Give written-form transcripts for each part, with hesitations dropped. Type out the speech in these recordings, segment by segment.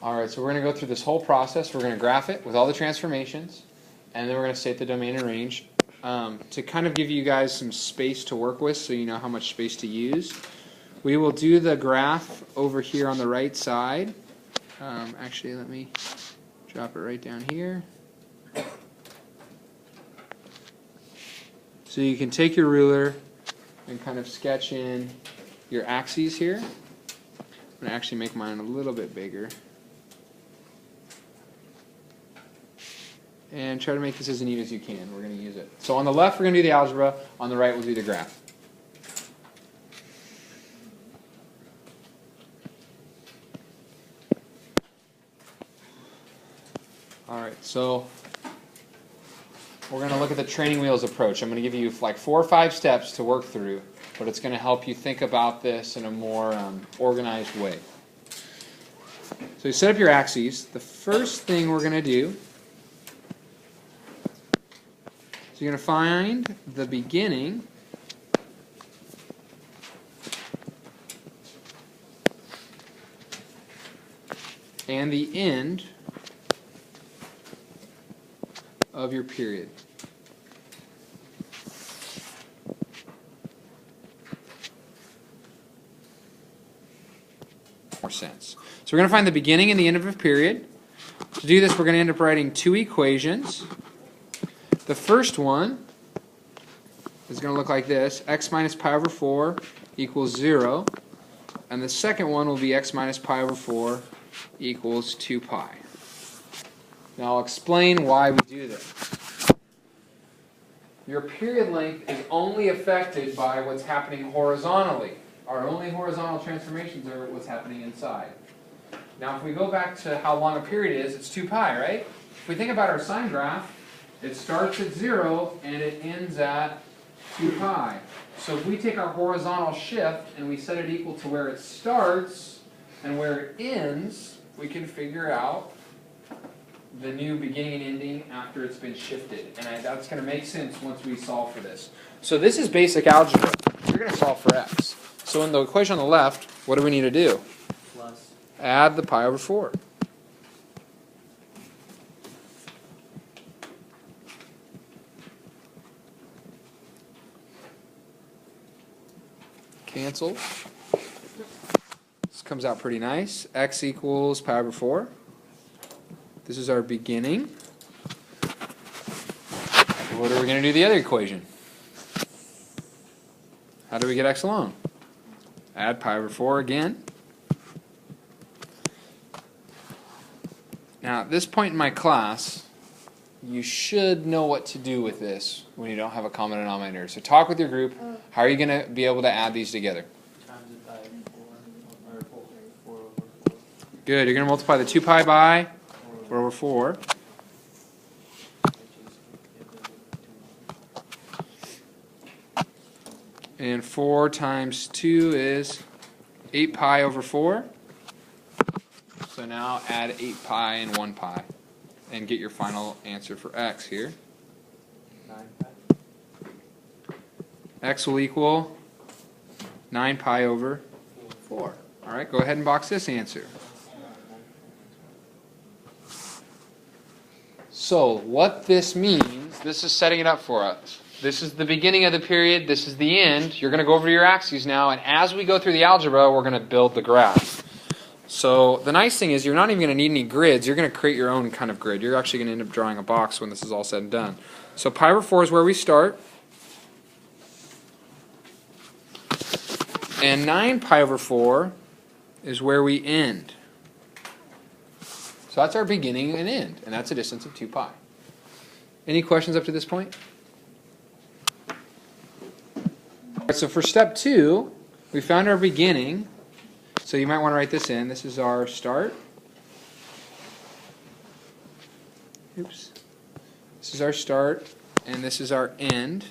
Alright, so we're going to go through this whole process. We're going to graph it with all the transformations, and then we're going to state the domain and range. To kind of give you guys some space to work with so you know how much space to use, we will do the graph over here on the right side. Actually, let me drop it right down here. So you can take your ruler and kind of sketch in your axes here. I'm going to actually make mine a little bit bigger. And try to make this as neat as you can. We're going to use it. So on the left, we're going to do the algebra. On the right, we'll do the graph. Alright, so we're going to look at the training wheels approach. I'm going to give you like 4 or 5 steps to work through, but it's going to help you think about this in a more organized way. So you set up your axes. The first thing we're going to do, so you're going to find the beginning and the end of your period. More sense. So we're going to find the beginning and the end of a period. To do this, we're going to end up writing 2 equations. The first one is going to look like this: x minus pi over 4 equals 0. And the second one will be x minus pi over 4 equals 2 pi. Now I'll explain why we do this. Your period length is only affected by what's happening horizontally. Our only horizontal transformations are what's happening inside. Now if we go back to how long a period is, it's 2 pi, right? If we think about our sine graph, it starts at 0 and it ends at 2 pi. So if we take our horizontal shift and we set it equal to where it starts and where it ends, we can figure out the new beginning and ending after it's been shifted. And that's going to make sense once we solve for this. So this is basic algebra. You're going to solve for x. So in the equation on the left, what do we need to do? Plus. Add the pi over 4. Cancel. This comes out pretty nice. X equals pi over 4. This is our beginning. What are we going to do the other equation? How do we get x along? Add pi over 4 again. Now at this point in my class, you should know what to do with this when you don't have a common denominator. So talk with your group. How are you going to be able to add these together? Times it by 4 over 4. Good. You're going to multiply the 2 pi by 4 over 4. And 4 times 2 is 8 pi over 4. So now add 8 pi and 1 pi. And get your final answer for x here. 9 pi. X will equal 9 pi over 4. All right, go ahead and box this answer. So what this means, this is setting it up for us. This is the beginning of the period, this is the end. You're going to go over your axes now, and as we go through the algebra, we're going to build the graph. So the nice thing is you're not even going to need any grids. You're going to create your own kind of grid. You're actually going to end up drawing a box when this is all said and done. So pi over 4 is where we start. And 9 pi over 4 is where we end. So that's our beginning and end, and that's a distance of 2 pi. Any questions up to this point? All right, so for step 2, we found our beginning. So you might want to write this in. This is our start. Oops. This is our start, and this is our end.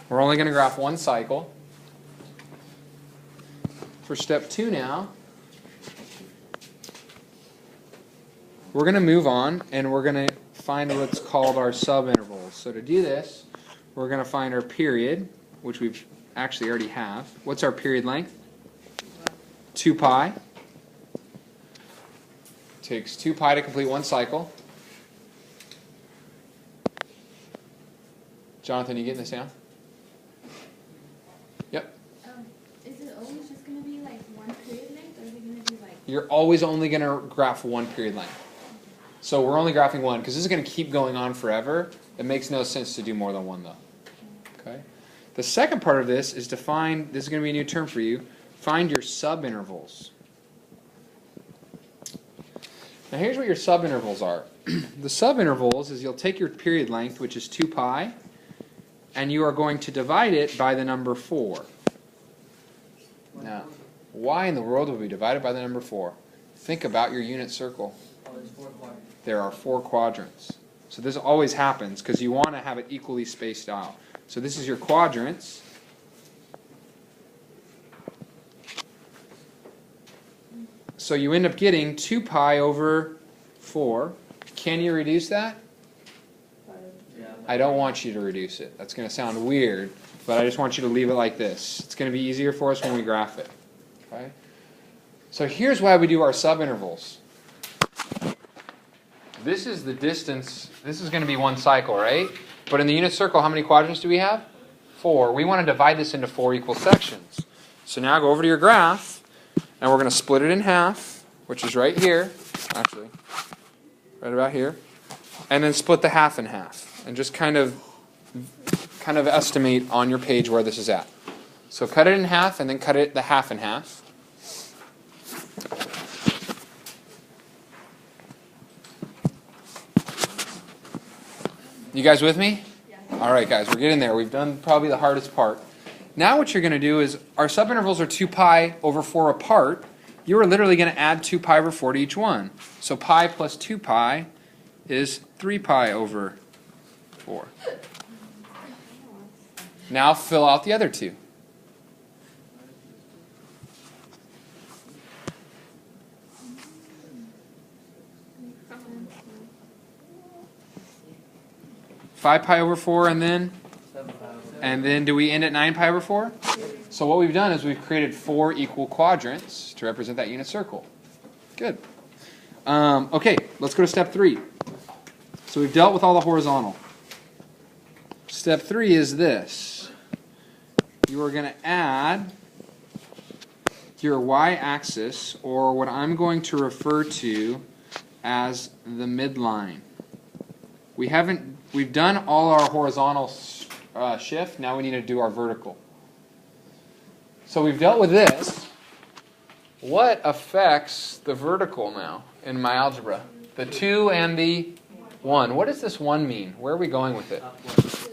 We're only going to graph one cycle. For step 2 now, we're going to move on, and we're going to find what's called our subintervals. So to do this, we're going to find our period, which we've actually already have. What's our period length? 2 pi. Takes 2 pi to complete one cycle. Jonathan, you getting this down? Yep. Is it always just going to be like one period length, or is it going to be like... You're always only going to graph one period length. So we're only graphing one, because this is going to keep going on forever. It makes no sense to do more than one, though. Okay. The second part of this is to find, this is going to be a new term for you, find your subintervals. Now here's what your subintervals are. The subintervals is you'll take your period length, which is 2 pi, and you are going to divide it by the number 4. Now, why in the world would we divide it by the number 4? Think about your unit circle. There are 4 quadrants. So this always happens because you want to have it equally spaced out. So this is your quadrants. So you end up getting 2 pi over 4. Can you reduce that? I don't want you to reduce it. That's going to sound weird, but I just want you to leave it like this. It's going to be easier for us when we graph it. Okay? So here's why we do our subintervals. This is the distance. This is going to be one cycle, right? But in the unit circle, how many quadrants do we have? 4. We want to divide this into 4 equal sections. So now go over to your graph, and we're going to split it in half, which is right here, actually, right about here, and then split the half in half, and just kind of estimate on your page where this is at. So cut it in half, and then cut it the half in half. You guys with me? Yeah. All right, guys, we're getting there. We've done probably the hardest part. Now what you're going to do is, our subintervals are 2 pi over 4 apart. You are literally going to add 2 pi over 4 to each one. So pi plus 2 pi is 3 pi over 4. Now fill out the other two. Five pi over 4, and then do we end at 9 pi over 4? So what we've done is we've created 4 equal quadrants to represent that unit circle. Good. Okay, let's go to step 3. So we've dealt with all the horizontal. Step 3 is this. You are going to add your y-axis, or what I'm going to refer to as the midline. We've done all our horizontal shift. Now we need to do our vertical. So we've dealt with this. What affects the vertical now in my algebra? The 2 and the 1. What does this 1 mean? Where are we going with it?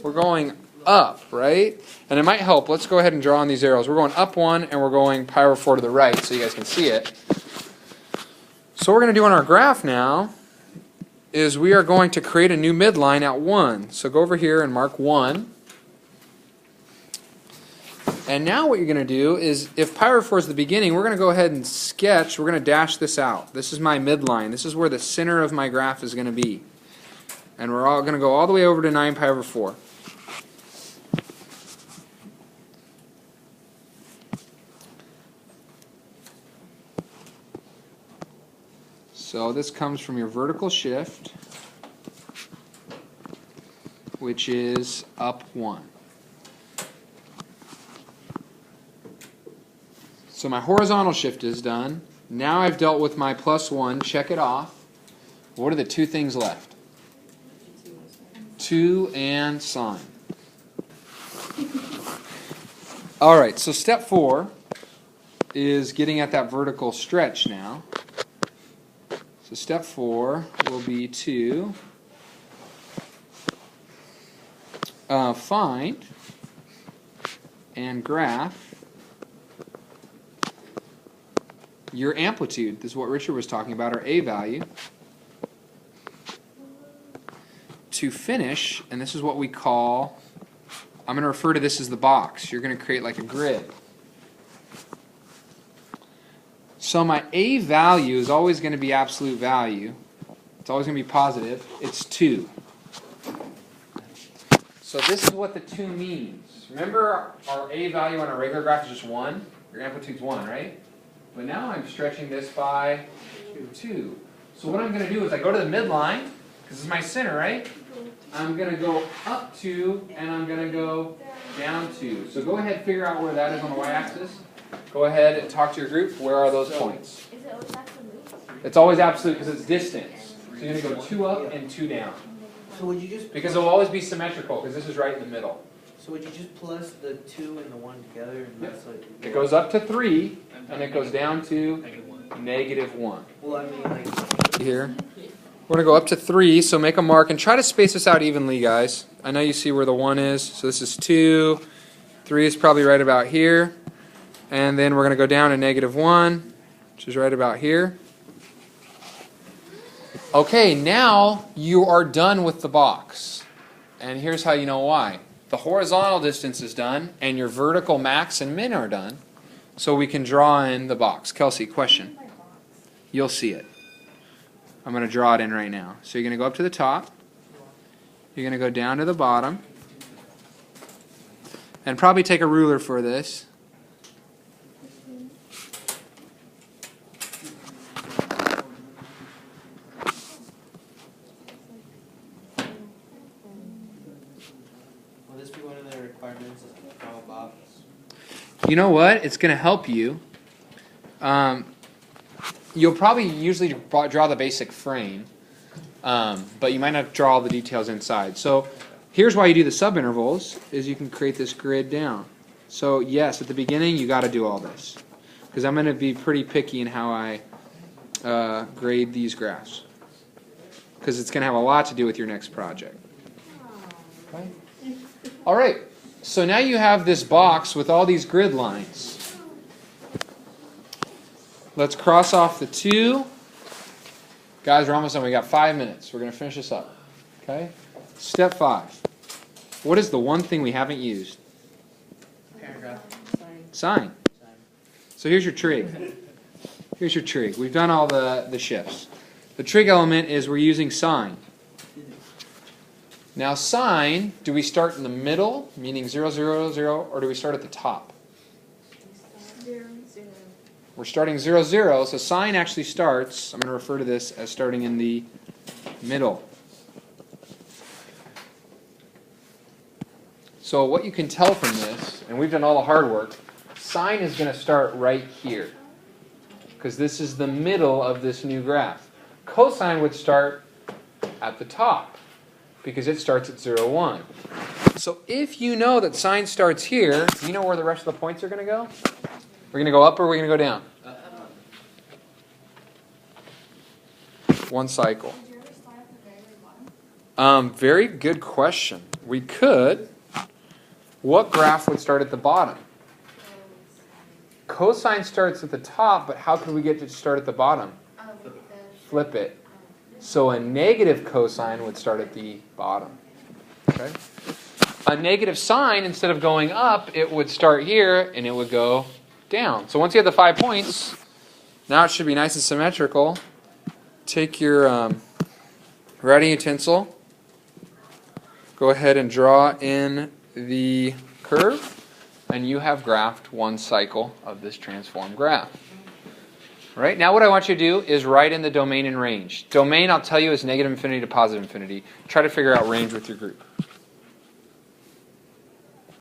We're going up, right? And it might help. Let's go ahead and draw on these arrows. We're going up 1, and we're going pi over 4 to the right so you guys can see it. So what we're going to do on our graph now is we are going to create a new midline at 1. So go over here and mark 1. And now what you're going to do is, if pi over 4 is the beginning, we're going to go ahead and sketch. We're going to dash this out. This is my midline. This is where the center of my graph is going to be. And we're all going to go all the way over to 9 pi over 4. So this comes from your vertical shift, which is up 1. So my horizontal shift is done. Now I've dealt with my plus 1. Check it off. What are the 2 things left? 2 and sine. All right, so step 4 is getting at that vertical stretch now. So step 4 will be to find and graph your amplitude. This is what Richard was talking about, our A value. To finish, and this is what we call, I'm going to refer to this as the box. You're going to create like a grid. So my A value is always going to be absolute value. It's always going to be positive. It's 2. So this is what the 2 means. Remember our A value on our regular graph is just 1? Your amplitude's 1, right? But now I'm stretching this by 2. So what I'm going to do is I go to the midline, because this is my center, right? I'm going to go up 2, and I'm going to go down 2. So go ahead and figure out where that is on the y-axis. Go ahead and talk to your group. Where are those points? Is it always absolute? It's always absolute because it's distance. So you're going to go 2 up and 2 down. So would you just Because it will always be symmetrical, because this is right in the middle. So would you just plus the 2 and the 1 together, and that's like It goes up to 3, and it goes down to -1. Well, I mean, like Here. We're going to go up to 3, so make a mark, and try to space this out evenly, guys. I know you see where the 1 is, so this is 2. 3 is probably right about here. And then we're going to go down to -1, which is right about here. Okay, now you are done with the box. And here's how you know why. The horizontal distance is done, and your vertical max and min are done. So we can draw in the box. Kelsey, question. You'll see it. I'm going to draw it in right now. So you're going to go up to the top. You're going to go down to the bottom. And probably take a ruler for this. will this be one of the requirements of the draw a box? You know what? It's going to help you. You'll probably usually draw the basic frame, but you might not draw all the details inside. So here's why you do the subintervals, is you can create this grid down. So yes, at the beginning you got to do all this, because I'm going to be pretty picky in how I grade these graphs, because it's going to have a lot to do with your next project. Okay. All right, so now you have this box with all these grid lines. Let's cross off the 2. Guys, we're almost done. We got 5 minutes. We're going to finish this up. Okay? Step 5. What is the one thing we haven't used? Paragraph. Sine. So here's your trig. Here's your trig. We've done all the shifts. The trig element is we're using sine. Now sine, do we start in the middle, meaning 0, 0, 0, or do we start at the top? 0, 0. We're starting 0, 0, so sine actually starts, I'm going to refer to this as starting in the middle. So what you can tell from this, and we've done all the hard work, sine is going to start right here, because this is the middle of this new graph. Cosine would start at the top, because it starts at 0, 1. So if you know that sine starts here, do you know where the rest of the points are going to go? We're going to go up or we're going to go down? One cycle. Did you ever start at the very, very bottom? Very good question. We could. What graph would start at the bottom? Cosine starts at the top, but how could we get to start at the bottom? Flip it. So a negative cosine would start at the bottom. Okay? A negative sine, instead of going up, it would start here and it would go down. So once you have the 5 points, now it should be nice and symmetrical. Take your writing utensil. Go ahead and draw in the curve, and you have graphed one cycle of this transformed graph. All right, now what I want you to do is write in the domain and range. Domain, I'll tell you, is negative infinity to positive infinity. Try to figure out range with your group.